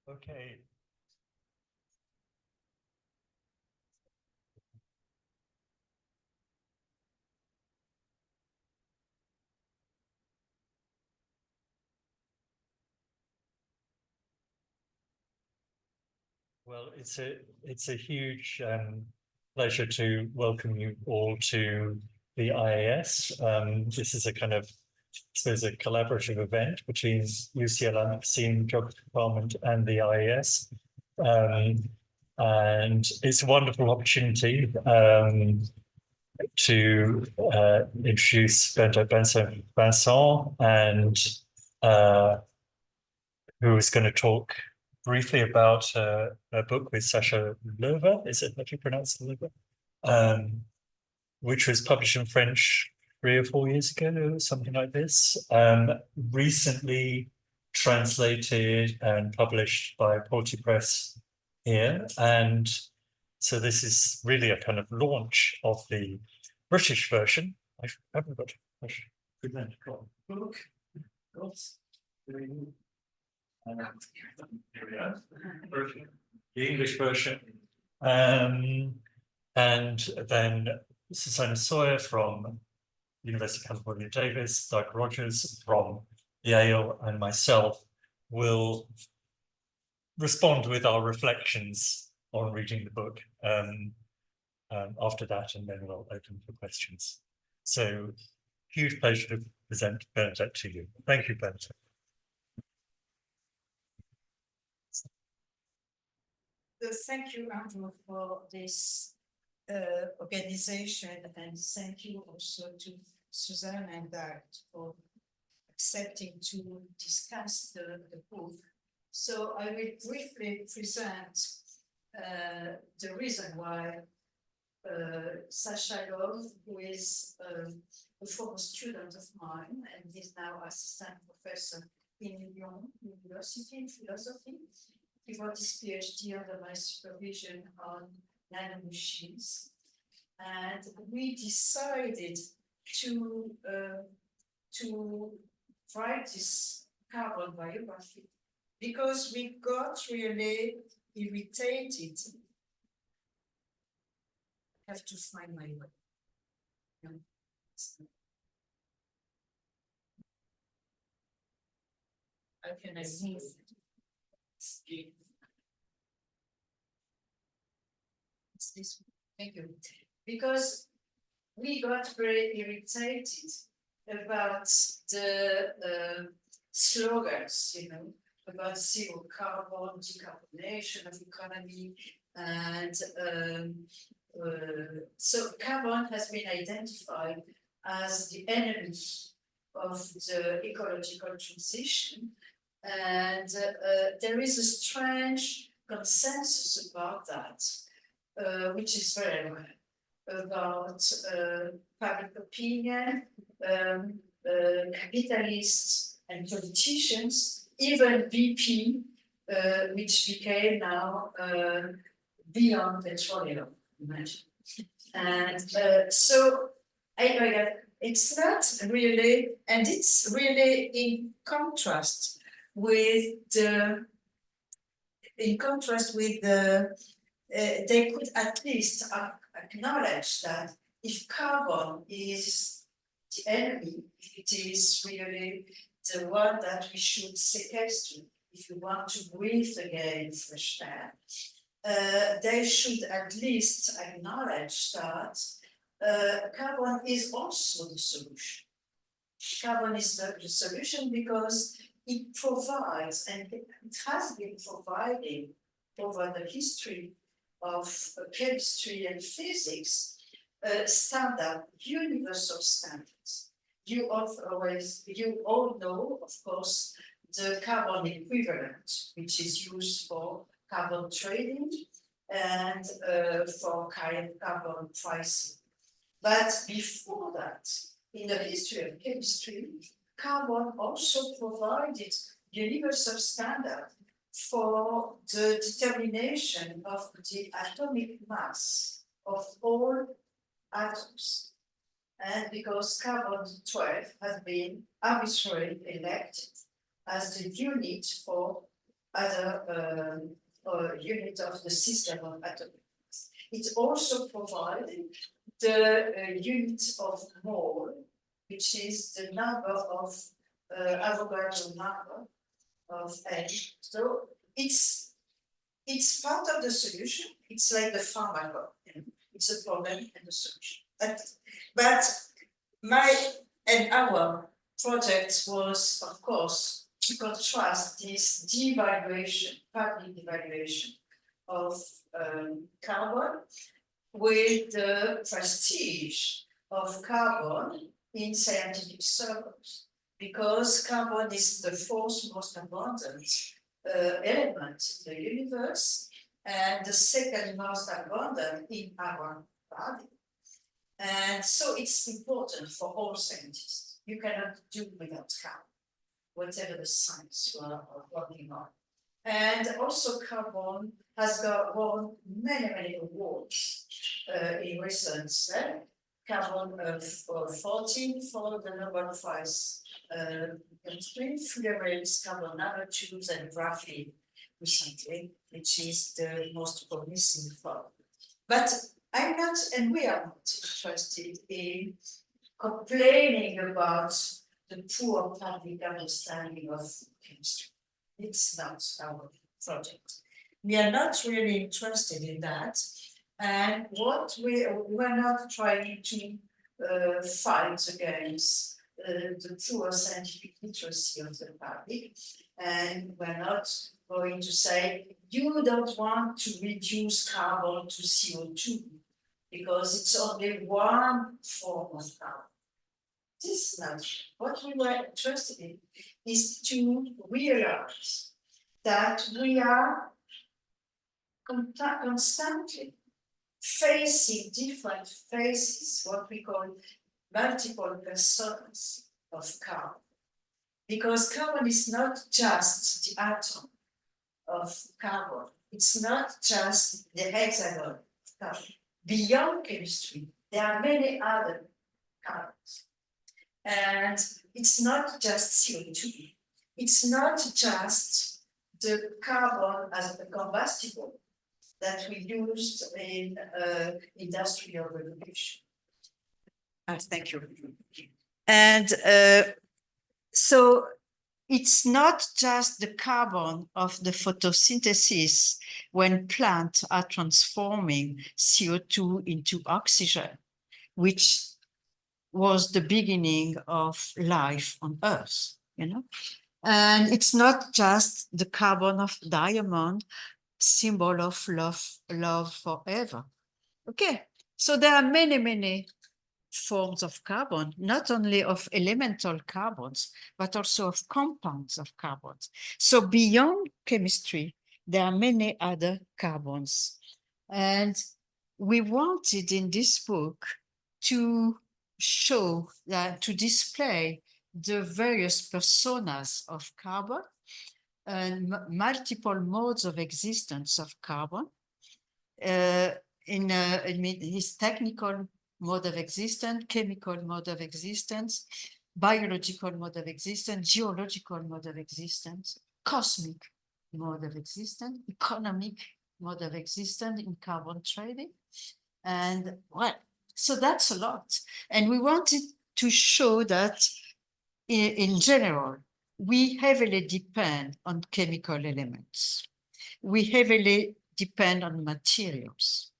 Okay. Well, it's a huge pleasure to welcome you all to the IAS. This is a kind of, I suppose, a collaborative event between UCL Anthropocene Geography Department and the IAS. And it's a wonderful opportunity to introduce Bernadette Bensaude-Vincent, and who is going to talk briefly about a book with Sacha Loeve. Is it how do you pronounce Loeve? Which was published in French 3 or 4 years ago, something like this. Recently translated and published by Polity Press here. And so this is really a kind of launch of the British version. I haven't got a good man to call book. Here we are. The English version. And then Suzana Sawyer from University of California, Davis, Doug Rogers from Yale, and myself will respond with our reflections on reading the book after that, and then we'll open for questions. So, huge pleasure to present Bernadette to you. Thank you, Bernadette. Thank you, Andrew, for this organization, and thank you also to Suzanne and Doug for accepting to discuss the book. So I will briefly present the reason why Sacha Loeve, who is a former student of mine and is now assistant professor in Lyon University in philosophy. He got his PhD under my supervision on nanomachines. And we decided to write this carbon biography because we got really irritated. I have to find my way. No. How can I move? It's this one. Thank you. Because we got very irritated about the slogans, about zero carbon, decarbonation of economy, and so carbon has been identified as the enemy of the ecological transition, and there is a strange consensus about that, which is very rare, about public opinion, capitalists and politicians, even BP, which became now beyond petroleum, imagine. And so it's not really, and it's really in contrast with the, they could at least acknowledge that if carbon is the enemy, if it is really the one that we should sequester, if we want to breathe again fresh air, they should at least acknowledge that carbon is also the solution. Carbon is the solution because it provides, and it has been providing over the history of chemistry and physics, standard, universal standards. You all know, of course, the carbon equivalent, which is used for carbon trading and for carbon pricing. But before that, in the history of chemistry, carbon also provided universal standard for the determination of the atomic mass of all atoms. And because carbon-12 has been arbitrarily elected as the unit for other unit of the system of atomic mass. It also provided the unit of mole, which is the number of Avogadro number of N. So it's part of the solution. It's like the pharmacology. You know? It's a problem and a solution. But our project was, of course, to contrast this devaluation, public devaluation of carbon with the prestige of carbon in scientific circles, because carbon is the fourth most abundant element in the universe and the second most abundant in our body. And so it's important for all scientists. You cannot do without carbon, whatever the science you are working on. And also carbon has won many awards in recent carbon 14 for the Nobel Prize chemistry, fluorines, carbon nanotubes, and graphene recently, which is the most promising form. But I'm not, and we are not interested in complaining about the poor public understanding of chemistry. It's not our project. We are not really interested in that. And what we're not trying to fight against the poor scientific literacy of the public. And we're not going to say, you don't want to reduce carbon to CO2 because it's only one form of carbon. This is not what we were interested in, is to realize that we are constantly facing different phases, what we call multiple personas of carbon. Because carbon is not just the atom of carbon, it's not just the hexagon of carbon. Beyond chemistry, there are many other carbons. And it's not just CO2. It's not just the carbon as a combustible that we used in industrial revolution. Thank you. And so it's not just the carbon of the photosynthesis when plants are transforming CO2 into oxygen, which was the beginning of life on Earth, you know? And it's not just the carbon of diamond, symbol of love forever. Okay, so there are many forms of carbon, not only of elemental carbons, but also of compounds of carbons. So beyond chemistry, there are many other carbons. And we wanted in this book to show that, to display the various personas of carbon and multiple modes of existence of carbon in his technical mode of existence, chemical mode of existence, biological mode of existence, geological mode of existence, cosmic mode of existence, economic mode of existence in carbon trading. And well, so that's a lot. And we wanted to show that in general, we heavily depend on chemical elements. We heavily depend on materials.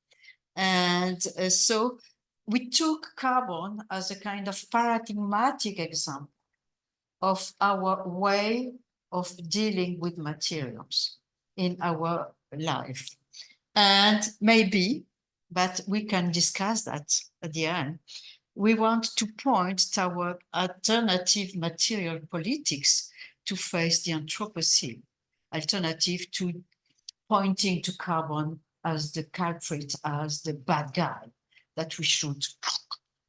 And so we took carbon as a kind of paradigmatic example of our way of dealing with materials in our life. And maybe, but we can discuss that at the end, we want to point toward alternative material politics to face the Anthropocene, alternative to pointing to carbon as the culprit, as the bad guy that we should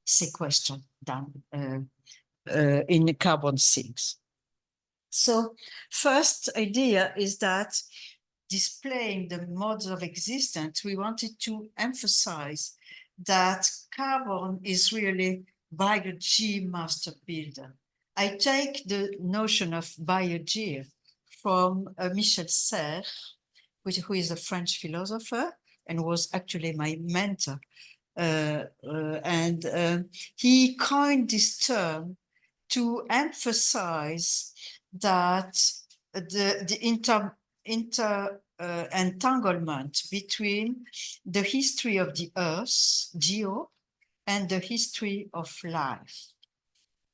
sequester down in the carbon sinks. So first idea is that displaying the modes of existence, we wanted to emphasize that carbon is really biology master builder. I take the notion of biology from Michel Serres, who is a French philosopher and was actually my mentor. He coined this term to emphasize that the entanglement between the history of the earth, geo, and the history of life.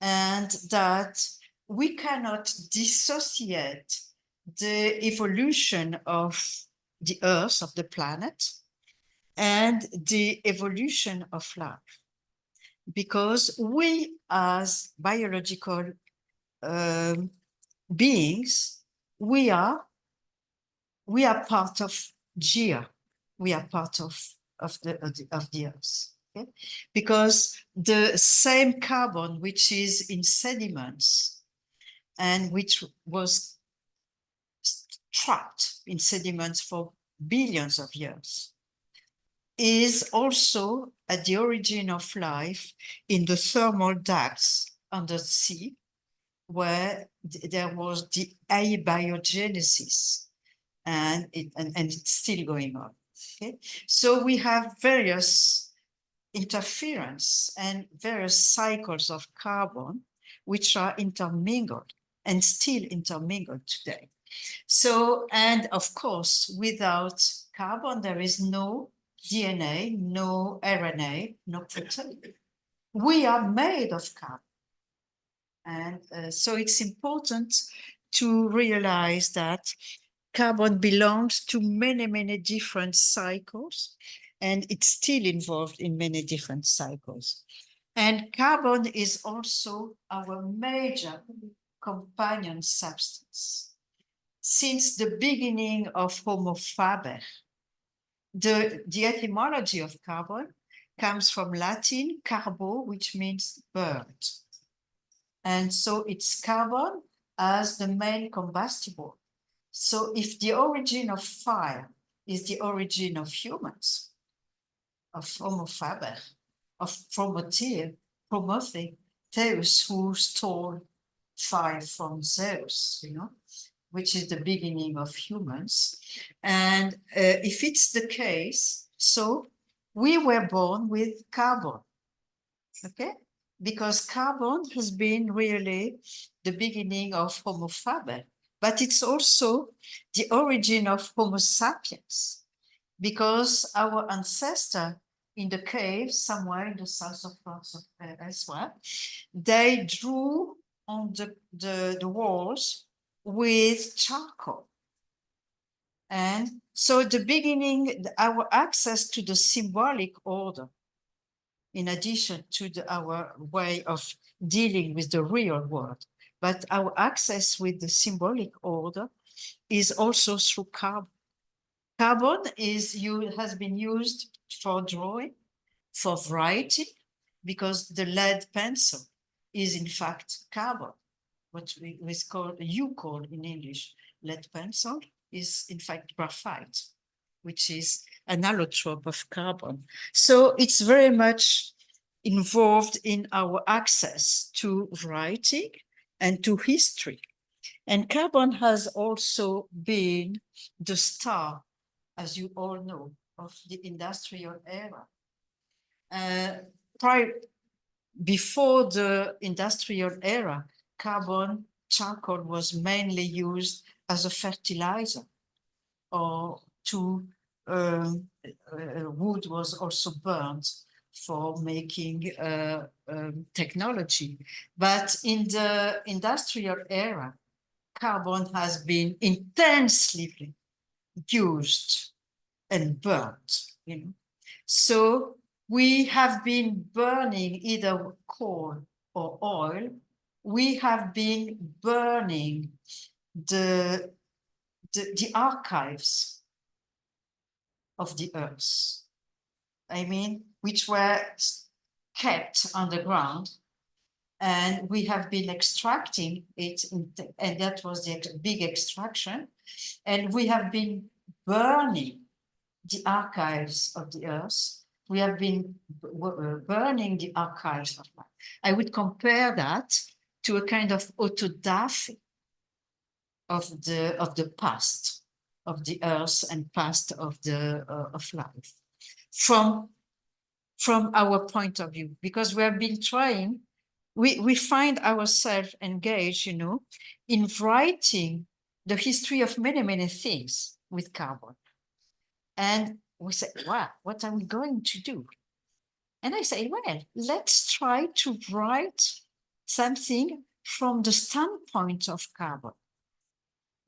And that we cannot dissociate the evolution of the earth, of the planet, and the evolution of life. Because we as biological beings, we are part of Gaia. We are part of the earth. Okay? Because the same carbon which is in sediments and which was trapped in sediments for billions of years is also at the origin of life in the thermal ducts under the sea, where there was the abiogenesis, and it's still going on. Okay? So we have various interference and various cycles of carbon which are intermingled and still intermingled today. So, and of course, without carbon, there is no DNA, no RNA, no protein. We are made of carbon. And so it's important to realize that carbon belongs to many, many different cycles, and it's still involved in many different cycles. And carbon is also our major companion substance. Since the beginning of Homo faber, the etymology of carbon comes from Latin carbo, which means bird. And so it's carbon as the main combustible. So if the origin of fire is the origin of humans, of Homo faber, of Prometheus, who stole fire from Zeus, which is the beginning of humans. And if it's the case, so we were born with carbon, okay? Because carbon has been really the beginning of Homo faber, but it's also the origin of Homo sapiens, because our ancestor in the cave somewhere in the south of France or elsewhere, they drew on the walls with charcoal. And so at the beginning, our access to the symbolic order, in addition to our way of dealing with the real world, but our access with the symbolic order is also through carbon. Carbon has been used for drawing, for writing, because the lead pencil is in fact carbon. What you call in English lead pencil is in fact graphite, which is an allotrope of carbon. So it's very much involved in our access to writing and to history. And carbon has also been the star, as you all know, of the industrial era. Before the industrial era, charcoal was mainly used as a fertilizer, or wood was also burned for making technology. But in the industrial era, carbon has been intensely used and burnt. So we have been burning either coal or oil we have been burning the archives of the earth. I mean, which were kept underground, and we have been extracting it, and that was the big extraction, and we have been burning the archives of the earth. We have been burning the archives of life. I would compare that to a kind of autodafé of the past of the earth and past of the of life from our point of view, because we have been trying, we find ourselves engaged, in writing the history of many things with carbon. And we say, wow, what are we going to do? And I say, well, let's try to write something from the standpoint of carbon.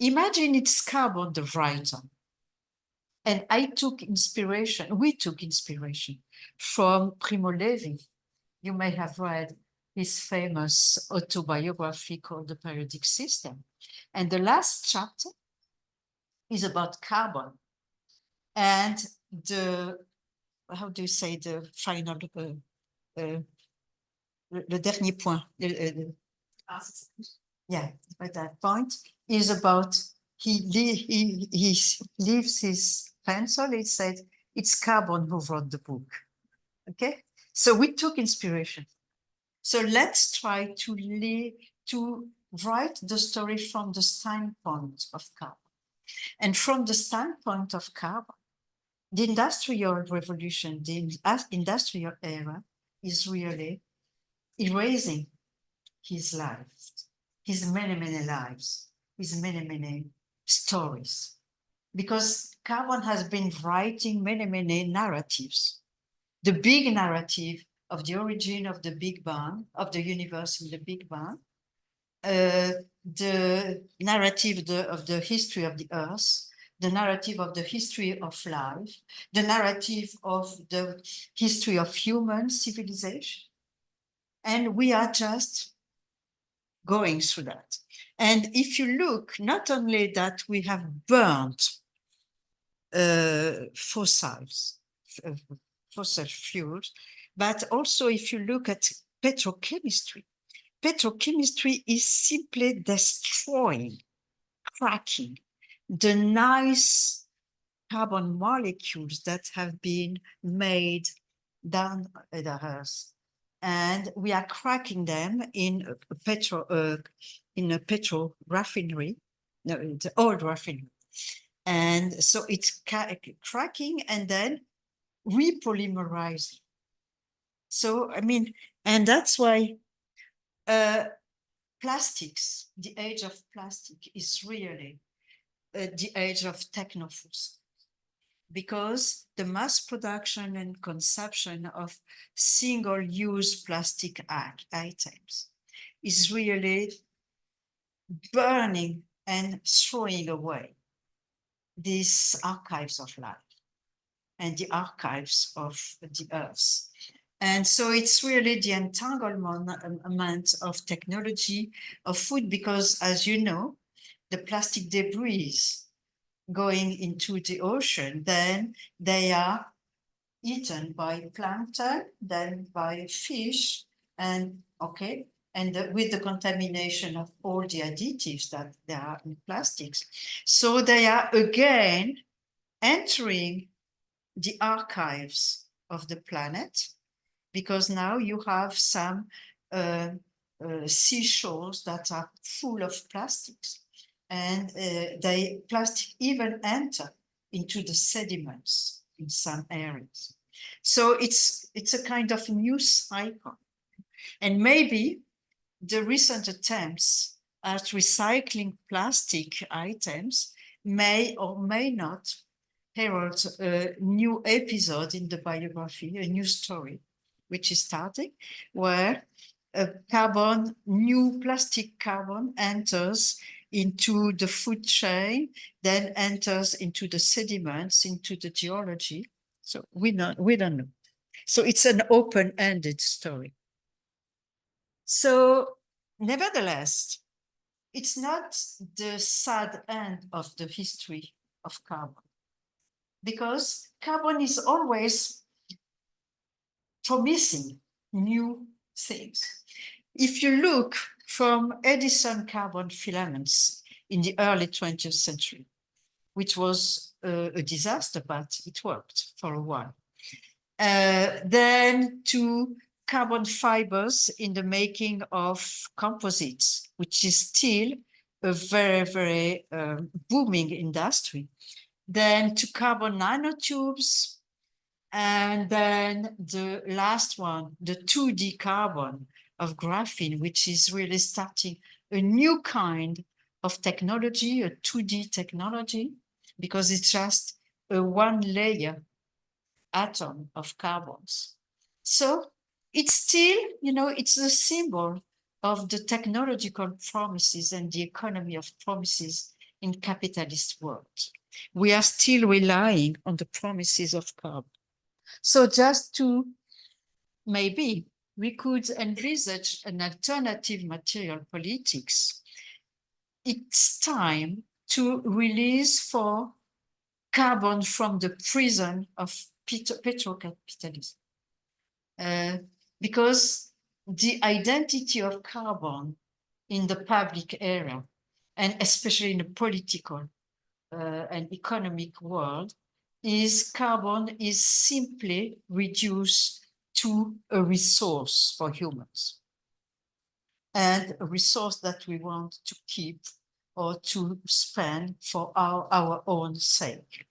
Imagine it's carbon, the writer. And we took inspiration from Primo Levi. You may have read his famous autobiography called The Periodic System. And the last chapter is about carbon. And how do you say the final, le dernier point, yeah, at that point is about, he leaves his pencil, he said, it's carbon who wrote the book, okay? So we took inspiration. So let's try to write the story from the standpoint of carbon. And from the standpoint of carbon, the Industrial Revolution, the industrial era is really erasing his life, his many lives, his many stories. Because carbon has been writing many narratives. The big narrative of the origin of the Big Bang, of the universe in the Big Bang, the narrative of the history of the Earth, the narrative of the history of life, the narrative of the history of human civilization. And we are just going through that. And if you look, not only that we have burnt fossil fuels, but also if you look at petrochemistry is simply destroying, cracking the nice carbon molecules that have been made down the earth. And we are cracking them in a petrol raffinery, no, it's oil raffinery. And so it's cracking and then repolymerizing. So, I mean, and that's why plastics, the age of plastic is really the age of technophores, because the mass production and consumption of single-use plastic items is really burning and throwing away these archives of life and the archives of the earth. And so it's really the entanglement of technology, of food, because as you know, the plastic debris going into the ocean, then they are eaten by plankton, then by fish, and okay, and with the contamination of all the additives that there are in plastics. So they are again entering the archives of the planet, because now you have some seashores that are full of plastics, and plastic even enter into the sediments in some areas. So it's a kind of new cycle. And maybe the recent attempts at recycling plastic items may or may not herald a new episode in the biography, a new story, which is starting, where a new plastic carbon enters into the food chain, then enters into the sediments, into the geology. So we don't know. So it's an open-ended story. So nevertheless, it's not the sad end of the history of carbon, because carbon is always promising new things. If you look from Edison carbon filaments in the early 20th century, which was a disaster, but it worked for a while. Then to carbon fibers in the making of composites, which is still a very, very booming industry. Then to carbon nanotubes, and then the last one, the 2D carbon of graphene, which is really starting a new kind of technology, a 2D technology, because it's just a one layer atom of carbons. So it's still, it's a symbol of the technological promises and the economy of promises in capitalist world. We are still relying on the promises of carbon. So just to, maybe we could envisage an alternative material politics. It's time to release for carbon from the prison of petrocapitalism. Because the identity of carbon in the public era, and especially in the political and economic world, is carbon is simply reduced to a resource for humans, and a resource that we want to keep or to spend for our own sake.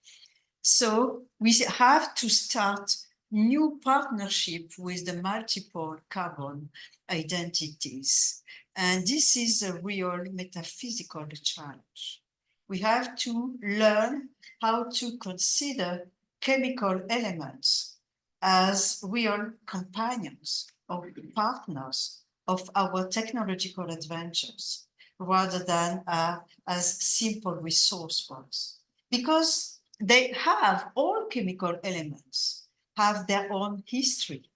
So we have to start new partnership with the multiple carbon identities. And this is a real metaphysical challenge. We have to learn how to consider chemical elements as real companions or partners of our technological adventures, rather than as simple resource for us. Because they have, all chemical elements have their own history.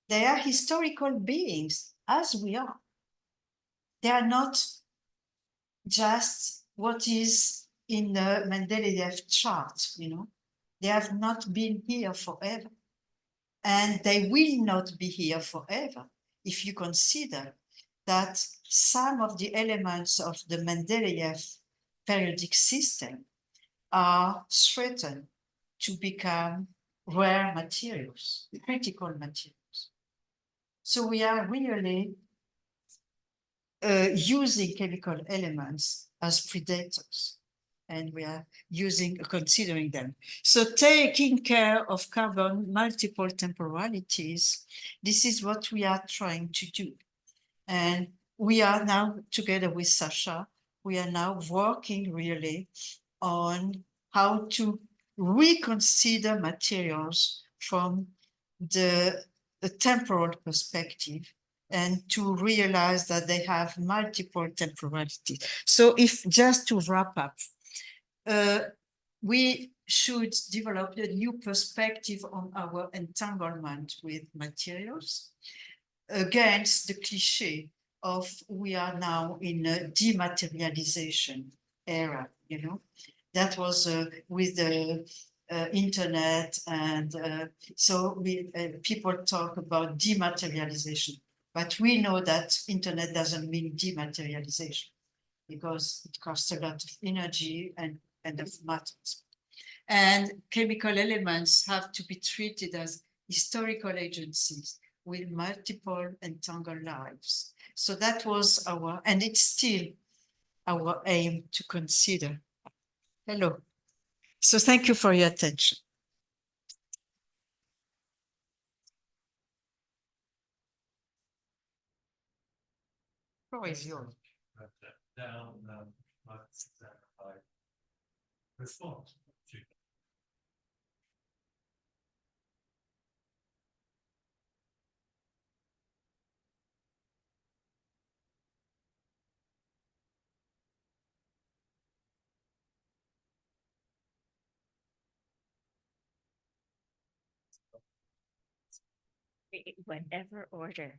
They are historical beings as we are. They are not just what is in the Mendeleev chart, They have not been here forever. And they will not be here forever if you consider that some of the elements of the Mendeleev periodic system are threatened to become rare materials, critical materials. So we are really using chemical elements as predators, and we are considering them. So taking care of carbon multiple temporalities, this is what we are trying to do. And we are now, together with Sacha, we are now working really on how to reconsider materials from the temporal perspective, and to realize that they have multiple temporalities. So if, just to wrap up, we should develop a new perspective on our entanglement with materials against the cliche of we are now in a dematerialization era, That was with the internet, and so people talk about dematerialization, but we know that internet doesn't mean dematerialization, because it costs a lot of energy and of matters. And chemical elements have to be treated as historical agencies with multiple entangled lives. So that was and it's still our aim to consider. Hello. So thank you for your attention. Floor is yours. Down, response. Whatever order.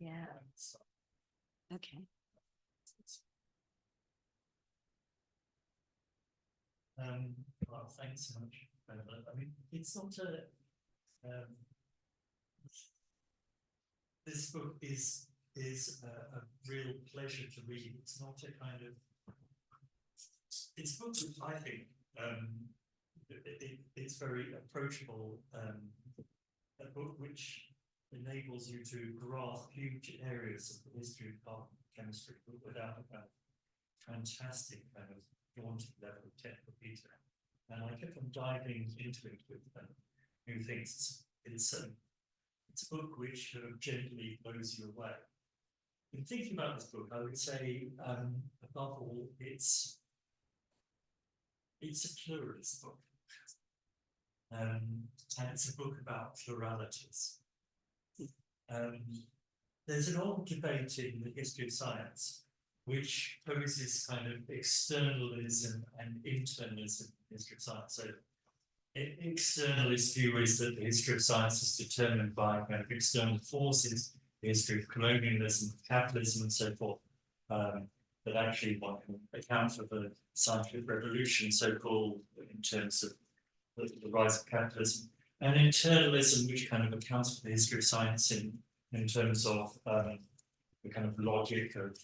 Yeah. Okay. Well, thanks so much. I mean, it's not a, this book is a real pleasure to read. It's not a kind of, it's a book which I think it's very approachable, a book which enables you to grasp huge areas of the history of carbon chemistry, but without a kind of fantastic kind of daunting level of technical detail. And I kept on diving into it with new things. It's a book which sort of gently blows you away. In thinking about this book, I would say, above all, it's a pluralist book. And it's a book about pluralities. There's an old debate in the history of science which poses kind of externalism and internalism in the history of science. So, externalist view is that the history of science is determined by kind of external forces, the history of colonialism, capitalism, and so forth. That actually one can account for the scientific revolution, so-called, in terms of the rise of capitalism, and internalism, which kind of accounts for the history of science in terms of the kind of logic of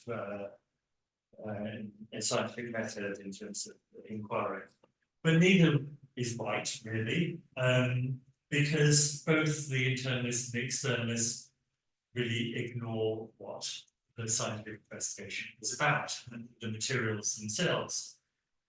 a scientific method in terms of inquiry. But neither is right, really, because both the internalists and the externalists really ignore what the scientific investigation is about, the materials themselves.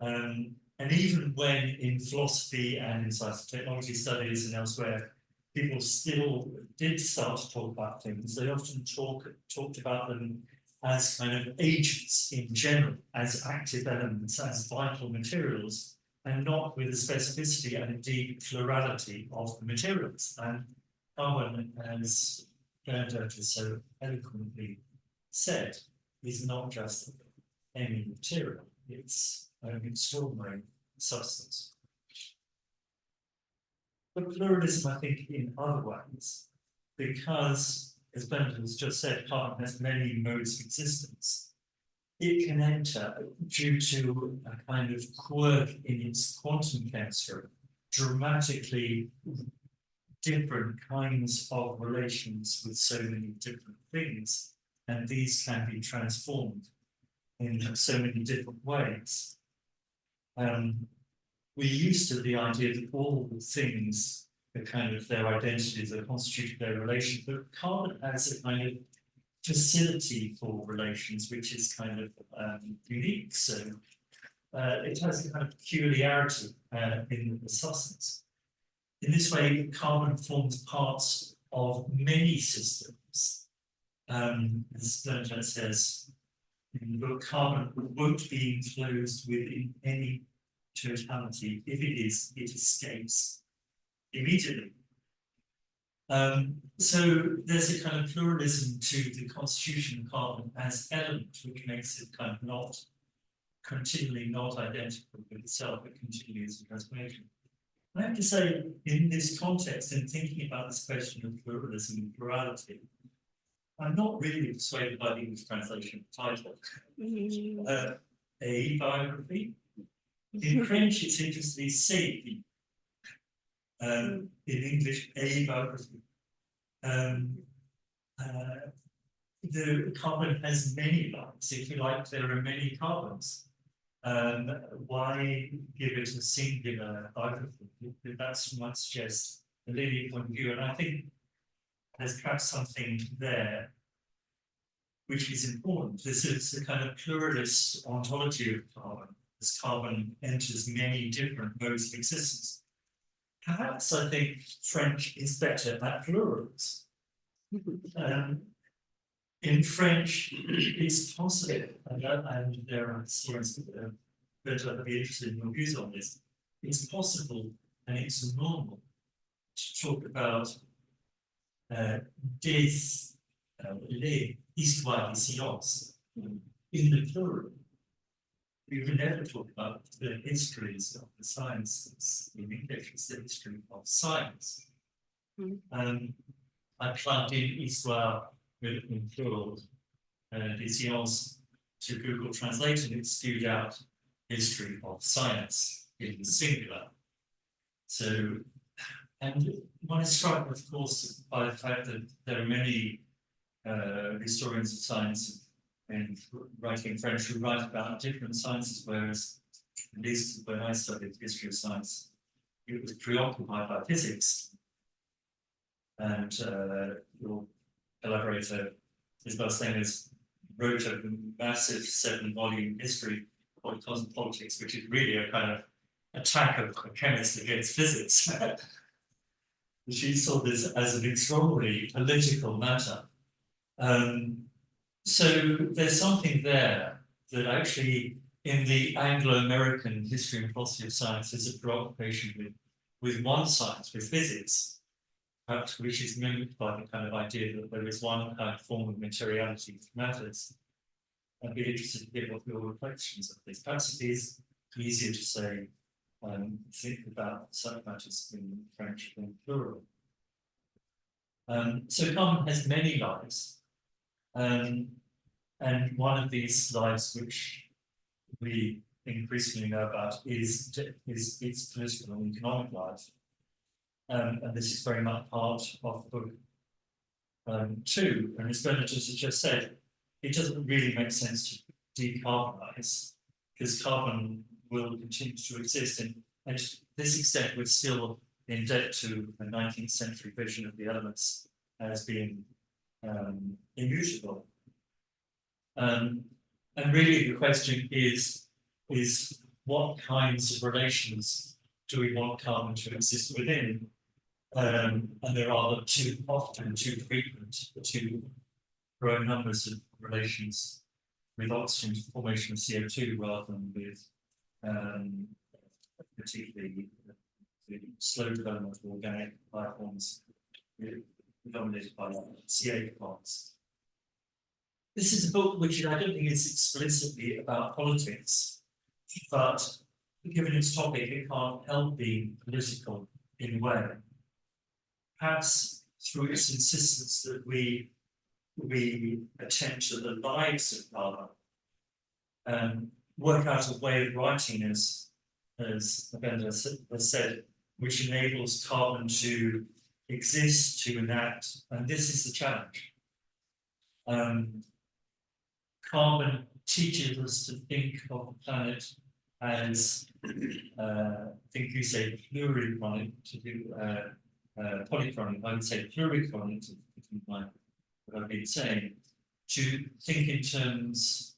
And even when in philosophy and in science and technology studies and elsewhere, people still did start to talk about things, they often talked about them as kind of agents in general, as active elements, as vital materials, and not with the specificity and indeed plurality of the materials. And carbon, as Bernadette has so eloquently said, is not just any material, it's an extraordinary substance. But pluralism, I think, in other ways, because, as Bernadette has just said, carbon has many modes of existence. It can enter, due to a kind of quirk in its quantum chemistry, dramatically different kinds of relations with so many different things, and these can be transformed in so many different ways. We're used to the idea that all things are kind of their identities, are constituted their relation, but carbon has a kind of facility for relations, which is kind of unique. So it has a kind of peculiarity in the substance. In this way, carbon forms parts of many systems. As Bernadette says in the book, carbon won't be enclosed within any totality. If it is, it escapes immediately. So there's a kind of pluralism to the constitution of carbon as element, which makes it kind of not continually not identical with itself, but continues in transformation. I have to say, in this context, in thinking about this question of pluralism and plurality, I'm not really persuaded by the English translation of the title. A biography. In French, it's interestingly "c'est." In English, a biography. The carbon has many lives. If you like, there are many carbons. Why give it a singular biography? That's might suggest a linear point of view, and I think there's perhaps something there which is important. This is the kind of pluralist ontology of carbon. As carbon enters many different modes of existence. Perhaps I think French is better at plurals. In French, it's possible, and there are students that will be interested in your views on this. It's possible and it's normal to talk about les histoires des sciences in the plural. We would never talk about the histories of the sciences. In English, it's the history of science. I plugged in histoire in plural Editions to Google Translate, and it spewed out history of science in the singular. So, and one is struck, of course, by the fact that there are many historians of science and writing French who write about different sciences, whereas at least when I studied history of science, it was preoccupied by physics. And your collaborator, Isabel Stengers, wrote a massive 7-volume history of cosmopolitics, which is really a kind of attack of a chemist against physics. She saw this as an extraordinary political matter. So there's something there that actually in the Anglo-American history and philosophy of science is a preoccupation with one science, with physics, perhaps which is mimicked by the kind of idea that there is one kind of form of materiality that matters. I'd be interested to hear what your reflections of this. Perhaps it is easier to say, think about such matters in French than plural. So carbon has many lives, and one of these lives which we increasingly know about is its political and economic life. And this is very much part of the book too. And as Bernadette has just said, it doesn't really make sense to decarbonize because carbon will continue to exist. And to this extent, we're still in debt to a 19th century vision of the elements as being immutable. And really the question is what kinds of relations do we want carbon to exist within? And there are often too frequent, too growing numbers of relations with oxygen formation of CO2 rather than with particularly the slow development of organic life forms dominated by CA plants. This is a book which I don't think is explicitly about politics, but given its topic, it can't help being political in a way. Perhaps through its insistence that we attend to the lives of carbon, work out a way of writing, as Bernadette has said, which enables carbon to exist, to enact, and this is the challenge. Carbon teaches us to think of the planet as, I think you say plurichronic, to do polychronic, I would say plurichronic, to what I've been saying, to think in terms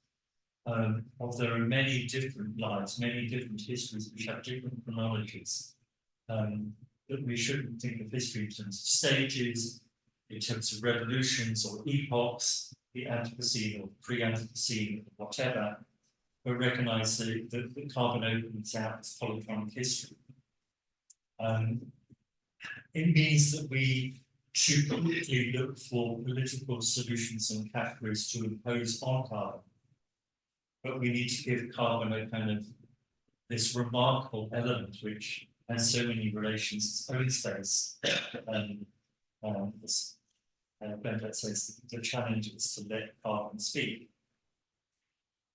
of there are many different lives, many different histories which have different chronologies. That we shouldn't think of history in terms of stages, in terms of revolutions or epochs, the Anthropocene or pre-Anthropocene, or whatever, but recognize that the carbon opens out its polychronic history. It means that we should quickly look for political solutions and categories to impose on carbon. But we need to give carbon a kind of this remarkable element which has so many relations, its own space. Bernadette says the challenge is to let carbon speak.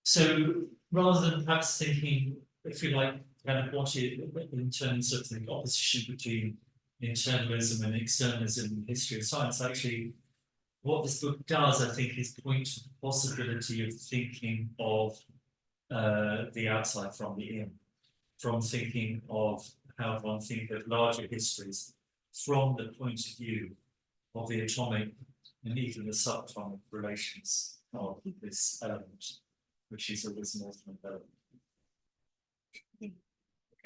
So rather than perhaps thinking, if you like, kind of what it, in terms of the opposition between internalism and externalism in the history of science, actually what this book does, I think, is point to the possibility of thinking of the outside from the in, from thinking of how one think of larger histories from the point of view of the atomic and even the subatomic relations of this element, which is always an ultimate element.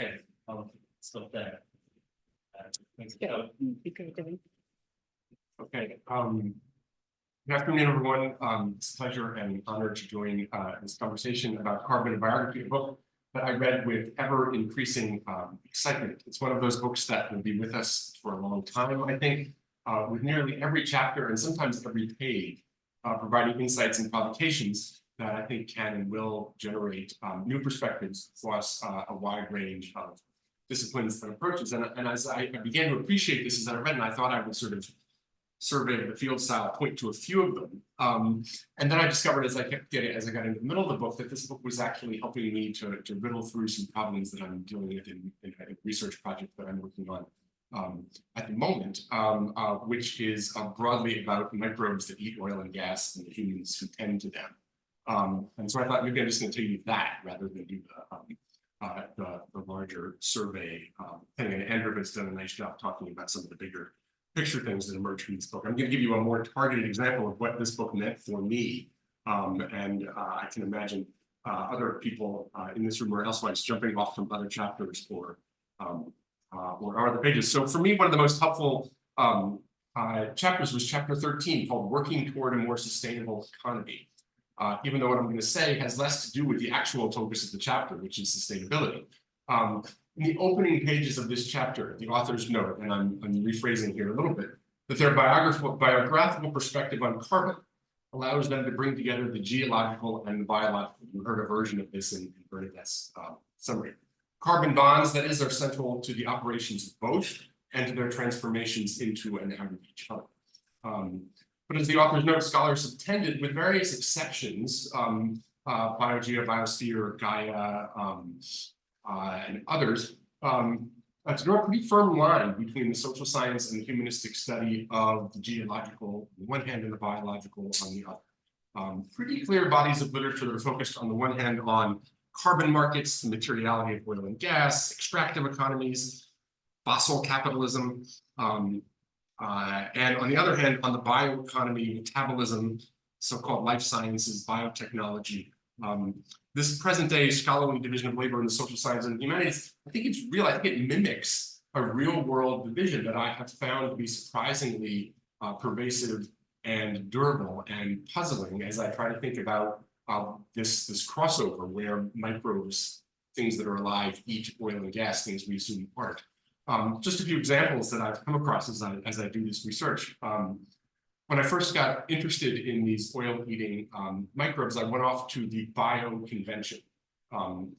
Okay, I'll stop there. Okay. Good afternoon, everyone. It's a pleasure and honor to join this conversation about Carbon and Biography, a book that I read with ever increasing excitement. It's one of those books that will be with us for a long time, I think, with nearly every chapter and sometimes every page providing insights and provocations that I think can and will generate new perspectives across a wide range of disciplines and approaches. And as I began to appreciate this as I read, and I thought I would sort of survey of the field style point to a few of them. And then I discovered as I got into the middle of the book that this book was actually helping me to riddle through some problems that I'm dealing with in a research project that I'm working on at the moment, which is broadly about microbes that eat oil and gas and the humans who tend to them. And so I thought maybe I'm just going to tell you that rather than do the larger survey thing. And Andrew has done a nice job talking about some of the bigger picture things that emerge from this book. I'm going to give you a more targeted example of what this book meant for me. I can imagine other people in this room or elsewise jumping off from other chapters or other pages. So for me, one of the most helpful chapters was chapter 13 called Working Toward a More Sustainable Economy. Even though what I'm going to say has less to do with the actual focus of the chapter, which is sustainability. In the opening pages of this chapter, the authors note, and I'm rephrasing here a little bit, that their biographical perspective on carbon allows them to bring together the geological and the biological. You heard a version of this in Bernadette's summary. Carbon bonds, that is, are central to the operations of both and to their transformations into and out of each other. But as the authors note, scholars have tended, with various exceptions, Biogea, Biosphere, Gaia, and others, to draw a pretty firm line between the social science and the humanistic study of the geological on the one hand and the biological on the other. Pretty clear bodies of literature that are focused on the one hand on carbon markets, the materiality of oil and gas, extractive economies, fossil capitalism, and on the other hand, on the bioeconomy, metabolism, so-called life sciences, biotechnology. This present-day scholarly division of labor in the social sciences and humanities, I think it's real. I think it mimics a real-world division that I have found to be surprisingly pervasive and durable and puzzling as I try to think about this crossover where microbes, things that are alive, eat oil and gas, things we assume aren't. Just a few examples that I've come across as I do this research. When I first got interested in these oil-eating microbes, I went off to the Bio Convention.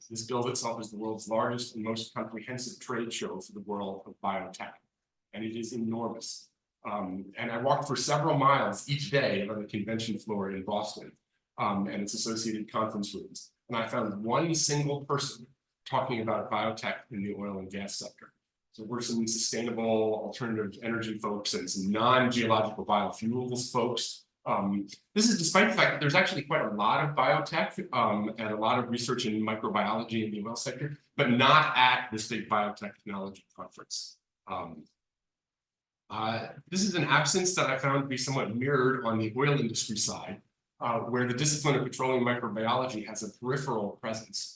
This billed itself as the world's largest and most comprehensive trade show for the world of biotech, and it is enormous. And I walked for several miles each day on the convention floor in Boston and its associated conference rooms, and I found one single person talking about biotech in the oil and gas sector. So we're some sustainable alternative energy folks and some non-geological biofuels folks. This is despite the fact that there's actually quite a lot of biotech and a lot of research in microbiology in the oil sector, but not at this big biotechnology conference. This is an absence that I found to be somewhat mirrored on the oil industry side, where the discipline of petroleum microbiology has a peripheral presence.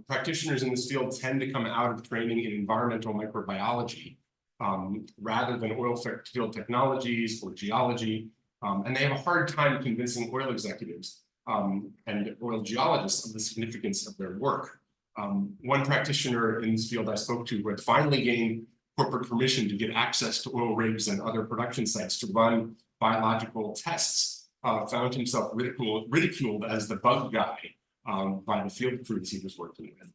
Practitioners in this field tend to come out of training in environmental microbiology rather than oil field technologies or geology, and they have a hard time convincing oil executives and oil geologists of the significance of their work. One practitioner in this field I spoke to who had finally gained corporate permission to get access to oil rigs and other production sites to run biological tests found himself ridiculed as the bug guy by the field crews he was working with.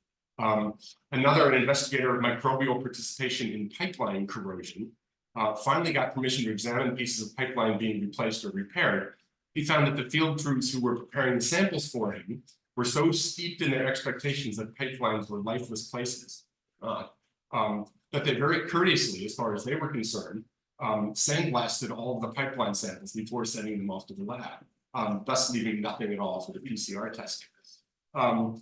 Another, an investigator of microbial participation in pipeline corrosion, finally got permission to examine pieces of pipeline being replaced or repaired. He found that the field crews who were preparing the samples for him were so steeped in their expectations that pipelines were lifeless places, that they very courteously, as far as they were concerned, sandblasted all of the pipeline samples before sending them off to the lab, thus leaving nothing at all for the PCR testing.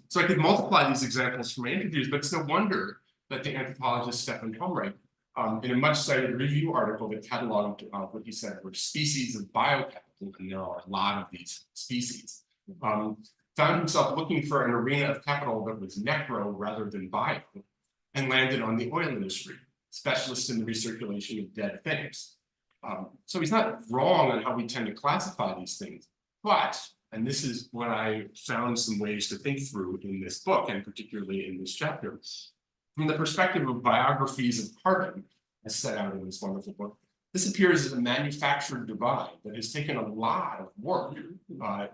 So I could multiply these examples from my interviews, but it's no wonder that the anthropologist Stefan Helmreich, in a much cited review article that cataloged what he said were species of biocapital, and there are a lot of these species, found himself looking for an arena of capital that was necro rather than bio, and landed on the oil industry, specialist in the recirculation of dead things. So he's not wrong on how we tend to classify these things, but, and this is what I found some ways to think through in this book, and particularly in this chapter, from the perspective of biographies of carbon, as set out in this wonderful book, this appears as a manufactured divide that has taken a lot of work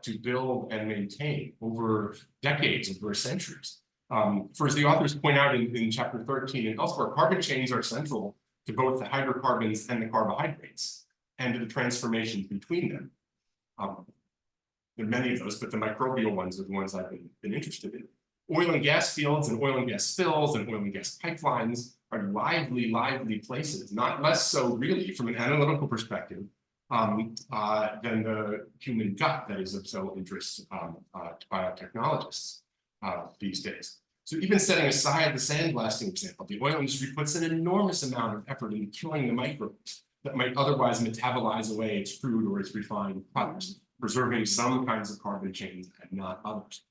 to build and maintain over decades, over centuries. For as the authors point out in chapter 13 and elsewhere, carbon chains are central to both the hydrocarbons and the carbohydrates. and the transformations between them. There are many of those, but the microbial ones are the ones I've been interested in. Oil and gas fields and oil and gas spills and oil and gas pipelines are lively places, not less so really from an analytical perspective than the human gut that is of so interest to biotechnologists these days. So even setting aside the sandblasting example, the oil industry puts an enormous amount of effort in killing the microbes that might otherwise metabolize away its crude or its refined products, preserving some kinds of carbon chains and not others.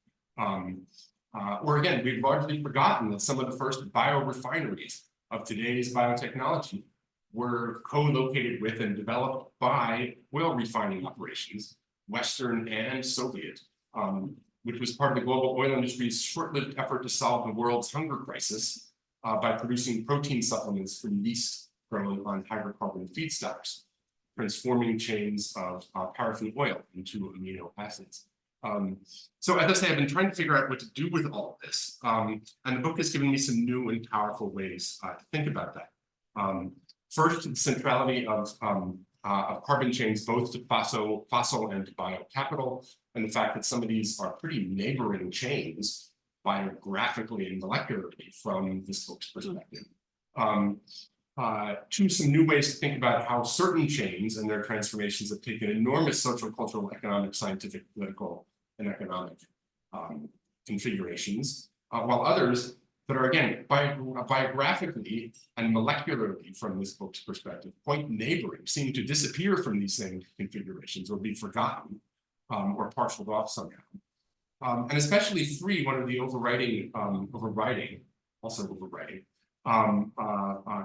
Or again, we've largely forgotten that some of the first biorefineries of today's biotechnology were co-located with and developed by oil refining operations, Western and Soviet, which was part of the global oil industry's short-lived effort to solve the world's hunger crisis by producing protein supplements from yeast grown on hydrocarbon feedstocks, transforming chains of paraffin oil into amino acids. So as I say, I've been trying to figure out what to do with all of this. And the book has given me some new and powerful ways to think about that. First, the centrality of carbon chains, both to fossil and to biocapital, and the fact that some of these are pretty neighboring chains biographically and molecularly from this book's perspective. Two, some new ways to think about how certain chains and their transformations have taken enormous social, cultural, economic, scientific, political, and economic configurations, while others that are, again, biographically and molecularly from this book's perspective, quite neighboring, seem to disappear from these same configurations or be forgotten or parceled off somehow. And especially three, one of the overriding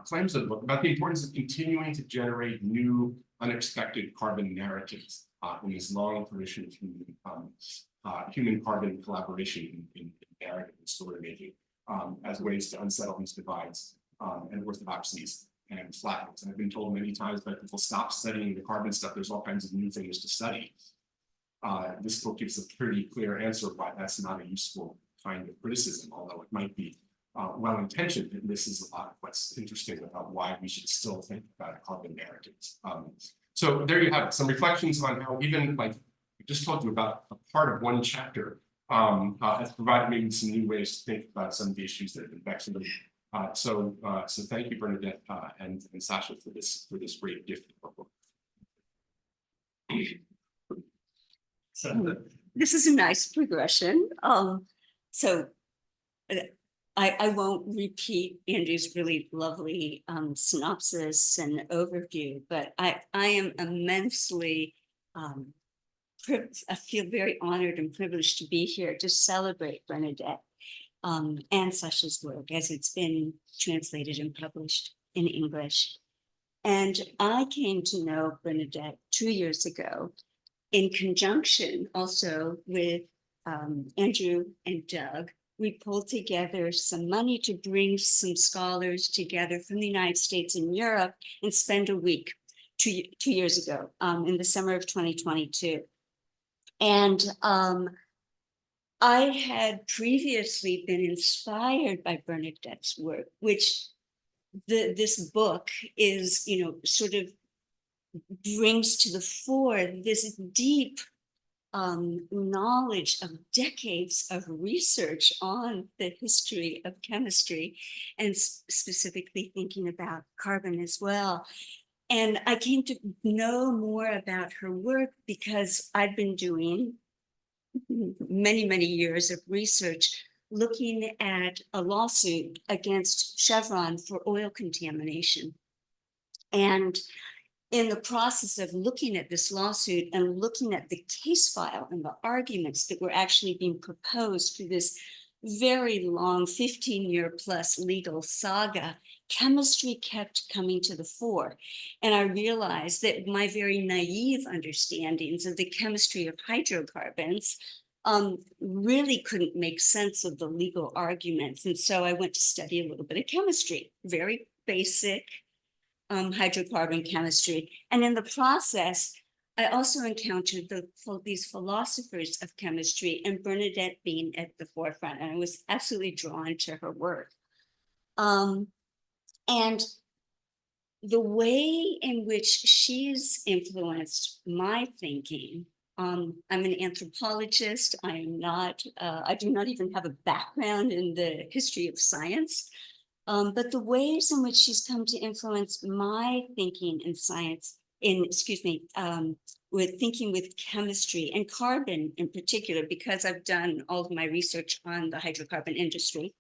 claims of the book about the importance of continuing to generate new, unexpected carbon narratives in this long tradition of human carbon collaboration in narrative and story making as ways to unsettle these divides and orthodoxies and flags. And I've been told many times by people, stop studying the carbon stuff. There's all kinds of new things to study. This book gives a pretty clear answer why that's not a useful kind of criticism, although it might be well-intentioned, and this is a lot of what's interesting about why we should still think about carbon narratives. So there you have it, some reflections on how even like I just told you about a part of one chapter has provided me with some new ways to think about some of the issues that have been vexing me. So thank you, Bernadette and Sacha for this great gift of the book. So, This is a nice progression. I won't repeat Andrew's really lovely synopsis and overview, but I am immensely, I feel very honored and privileged to be here to celebrate Bernadette and Sacha's work as it's been translated and published in English. And I came to know Bernadette 2 years ago in conjunction also with Andrew and Doug. We pulled together some money to bring some scholars together from the United States and Europe and spend a week two years ago in the summer of 2022. And I had previously been inspired by Bernadette's work, which this book is, sort of brings to the fore this deep knowledge of decades of research on the history of chemistry and specifically thinking about carbon as well. And I came to know more about her work because I've been doing many years of research looking at a lawsuit against Chevron for oil contamination. And in the process of looking at this lawsuit and looking at the case file and the arguments that were actually being proposed through this very long 15-year-plus legal saga, chemistry kept coming to the fore. And I realized that my very naive understandings of the chemistry of hydrocarbons really couldn't make sense of the legal arguments. And so I went to study a little bit of chemistry, very basic hydrocarbon chemistry. And in the process, I also encountered these philosophers of chemistry and Bernadette being at the forefront. And I was absolutely drawn to her work. And the way in which she's influenced my thinking, I'm an anthropologist. I am not, I do not even have a background in the history of science. But the ways in which she's come to influence my thinking in science, with thinking with chemistry and carbon in particular, because I've done all of my research on the hydrocarbon industry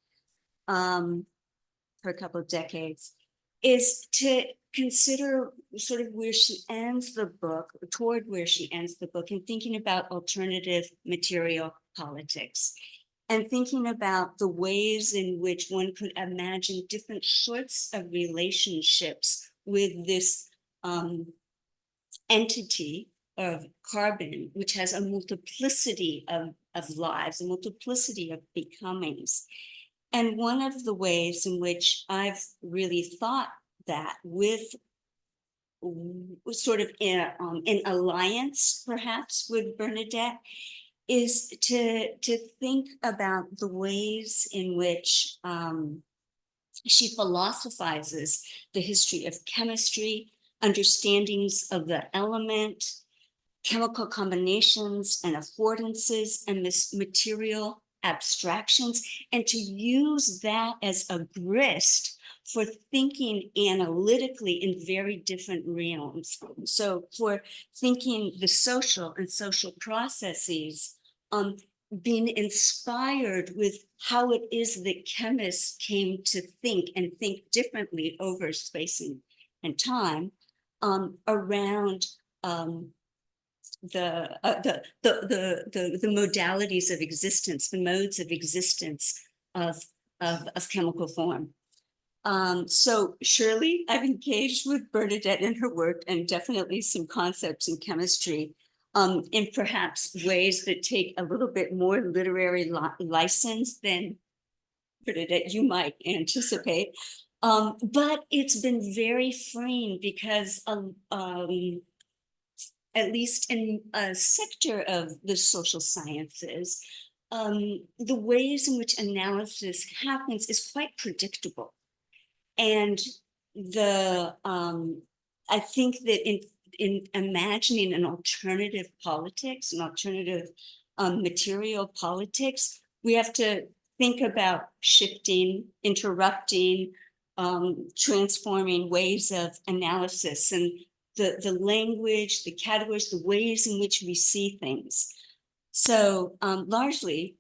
for a couple of decades, is to consider sort of where she ends the book, toward where she ends the book, and thinking about alternative material politics, and thinking about the ways in which one could imagine different sorts of relationships with this entity of carbon, which has a multiplicity of lives, a multiplicity of becomings. And one of the ways in which I've really thought that with sort of in alliance, perhaps, with Bernadette, is to think about the ways in which she philosophizes the history of chemistry, understandings of the element, chemical combinations and affordances, and this material abstractions, and to use that as a grist for thinking analytically in very different realms. So for thinking the social and social processes, being inspired with how it is that chemists came to think and think differently over space and time, around the modalities of existence, the modes of existence of chemical form. So surely I've engaged with Bernadette in her work, and definitely some concepts in chemistry in perhaps ways that take a little bit more literary license than Bernadette you might anticipate. But it's been very freeing because at least in a sector of the social sciences, the ways in which analysis happens is quite predictable. And I think that in imagining an alternative politics, an alternative material politics, we have to think about shifting, interrupting, transforming ways of analysis, and the language, the categories, the ways in which we see things. So largely,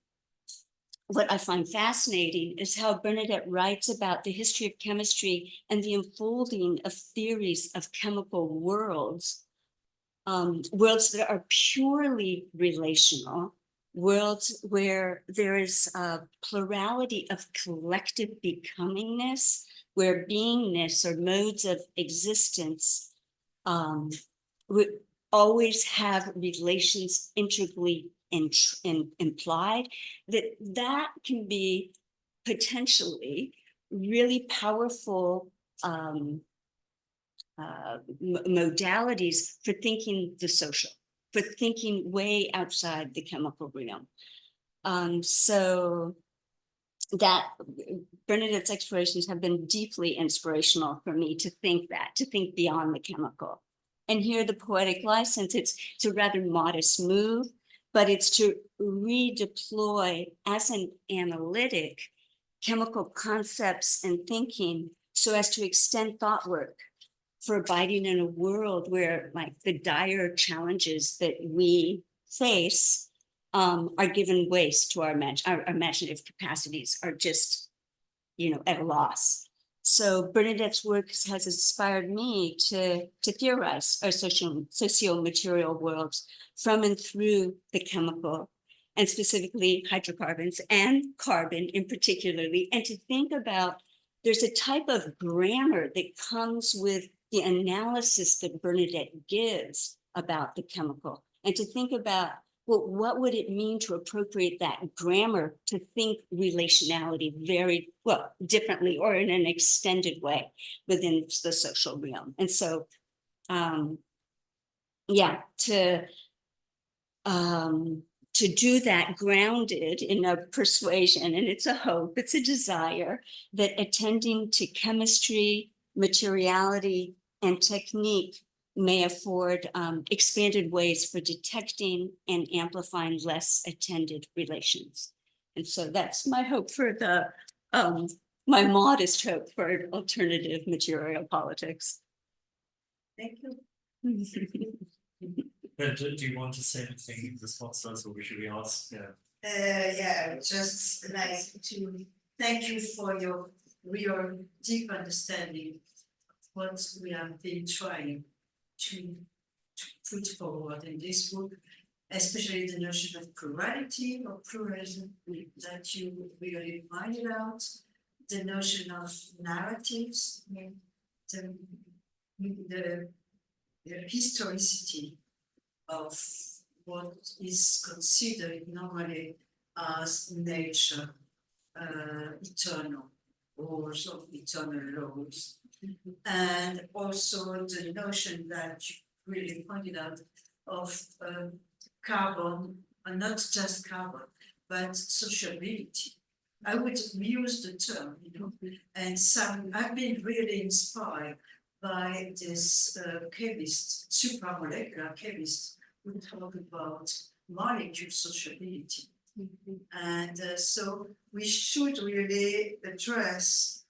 what I find fascinating is how Bernadette writes about the history of chemistry and the unfolding of theories of chemical worlds, worlds that are purely relational, worlds where there is a plurality of collective becomingness, where beingness or modes of existence would always have relations integrally implied, that can be potentially really powerful modalities for thinking the social, for thinking way outside the chemical realm. So that Bernadette's explorations have been deeply inspirational for me to think beyond the chemical. And here the poetic license, it's a rather modest move, but it's to redeploy as an analytic chemical concepts and thinking so as to extend thought work for abiding in a world where, like, the dire challenges that we face are given waste to our imaginative capacities are just, at a loss. So Bernadette's work has inspired me to theorize our socio-material worlds from and through the chemical, and specifically hydrocarbons and carbon in particularly, and to think about there's a type of grammar that comes with the analysis that Bernadette gives about the chemical, and to think about, well, what would it mean to appropriate that grammar to think relationality very well differently or in an extended way within the social realm. And so, to do that grounded in a persuasion, and it's a hope, it's a desire that attending to chemistry materiality and technique may afford expanded ways for detecting and amplifying less attended relations. And so that's my hope for the, my modest hope for alternative material politics. Thank you. Do you want to say anything in response to us, or should we ask? Yeah. Yeah, just like to thank you for your real deep understanding of what we have been trying to put forward in this book, especially the notion of plurality or pluralism that you really pointed out, the notion of narratives, the historicity of what is considered normally as nature, eternal, or sort of eternal laws. And also the notion that you really pointed out of carbon, and not just carbon, but sociability. I would use the term, and I've been really inspired by this chemist, supramolecular chemist, who talk about molecule sociability. And so we should really address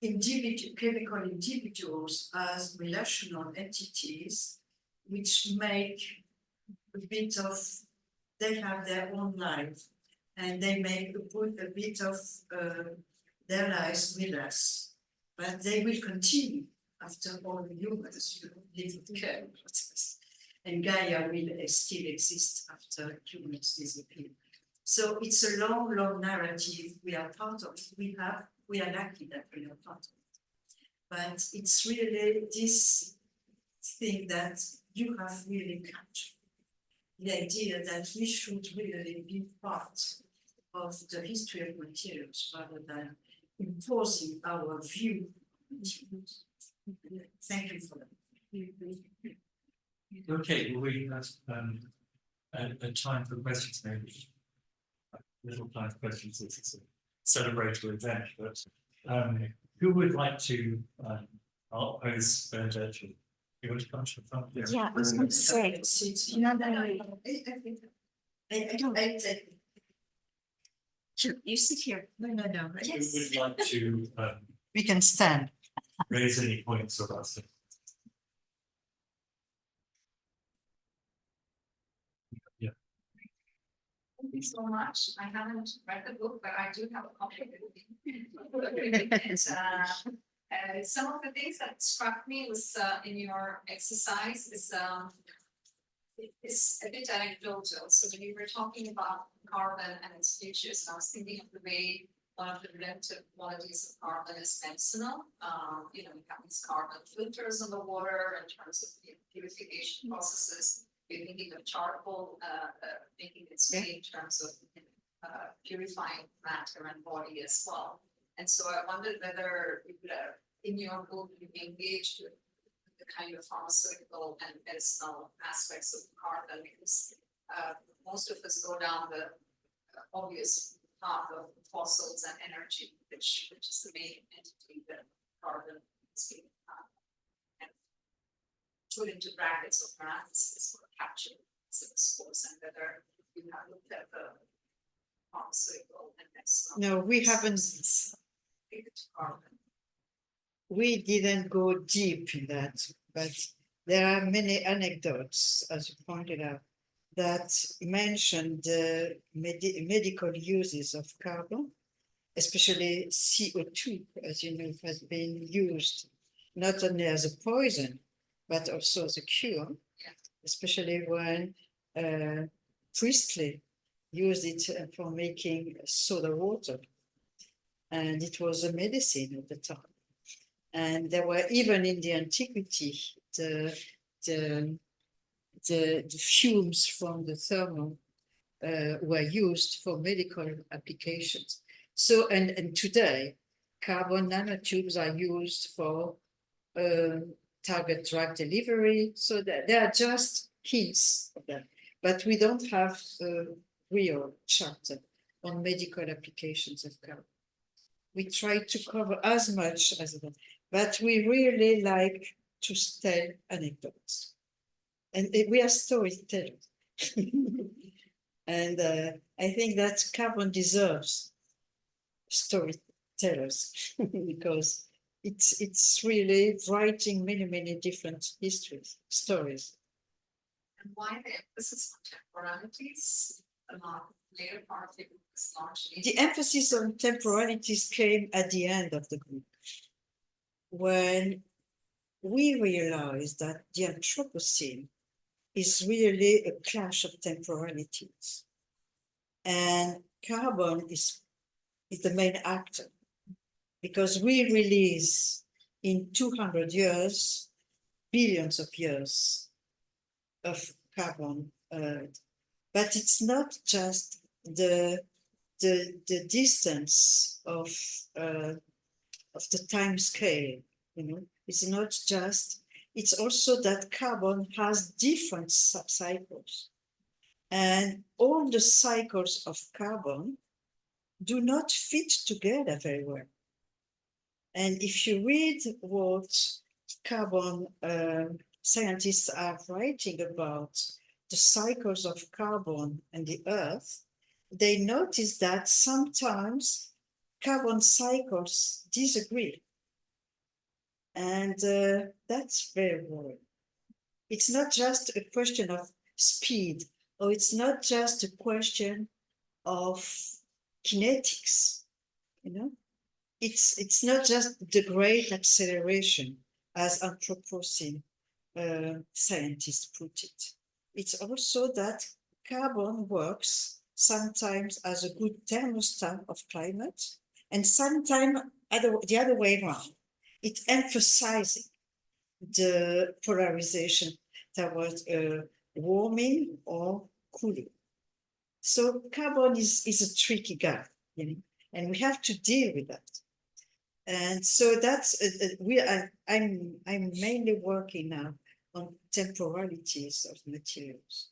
chemical individuals as relational entities, which make a bit of, they have their own life, and they make a bit of their lives with us, but they will continue after all the humans, didn't care about us. And Gaia will still exist after humans disappear. So it's a long, long narrative we are part of. We are lucky that we are part of it. But it's really this thing that you have really captured. The idea that we should really be part of the history of materials rather than imposing our view on materials. Thank you for that. Okay, well, we have a time for questions, maybe. Little time for questions. It's a celebratory event, but who would like to pose Bernadette? You want to come to the front? Yeah, I was going to say. No, Sure, you sit here. no. Who would like to We can stand. raise any points or us? Yeah. Thank you so much. I haven't read the book, but I do have a copy of it. Some of the things that struck me was in your exercise is a bit anecdotal. So when you were talking about carbon and its futures, I was thinking of the way one of the relative qualities of carbon is medicinal. You know, we have these carbon filters in the water in terms of the purification processes. We're thinking of charcoal making its way in terms of purifying matter and body as well. And so I wondered whether you could, in your book, you engaged with the kind of pharmaceutical and medicinal aspects of carbon, because most of us go down the obvious path of fossils and energy, which is the main entity that carbon is being put into brackets or parentheses or captured as a source, and whether you have looked at the pharmaceutical and medicinal. No, we haven't. Carbon. We didn't go deep in that, but there are many anecdotes, as you pointed out, that mention the medical uses of carbon, especially CO2, as you know, has been used not only as a poison, but also as a cure, especially when Priestley used it for making soda water. And it was a medicine at the time. And there were, even in the antiquity, the fumes from the thermal were used for medical applications. So, and today, carbon nanotubes are used for target drug delivery. So that there are just hints of that, but we don't have a real chapter on medical applications of carbon. We try to cover as much as that, but we really like to tell anecdotes. And we are storytellers. And I think that carbon deserves storytellers because it's really writing many different stories. And why the emphasis on temporalities, later part of it was largely. The emphasis on temporalities came at the end of the group, when we realized that the Anthropocene is really a clash of temporalities. And carbon is the main actor, because we release in 200 years, billions of years of carbon. But it's not just the distance of the time scale, you know, it's not just, it's also that carbon has different subcycles. And all the cycles of carbon do not fit together very well. And if you read what carbon scientists are writing about the cycles of carbon and the Earth, they notice that sometimes carbon cycles disagree. And that's very worrying. It's not just a question of speed, or it's not just a question of kinetics, you know? It's not just the great acceleration, as Anthropocene scientists put it. It's also that carbon works sometimes as a good thermostat of climate, and sometimes the other way around. It emphasizes the polarization towards warming or cooling. So carbon is a tricky guy, you know, and we have to deal with that. And so that's I'm mainly working now on temporalities of materials,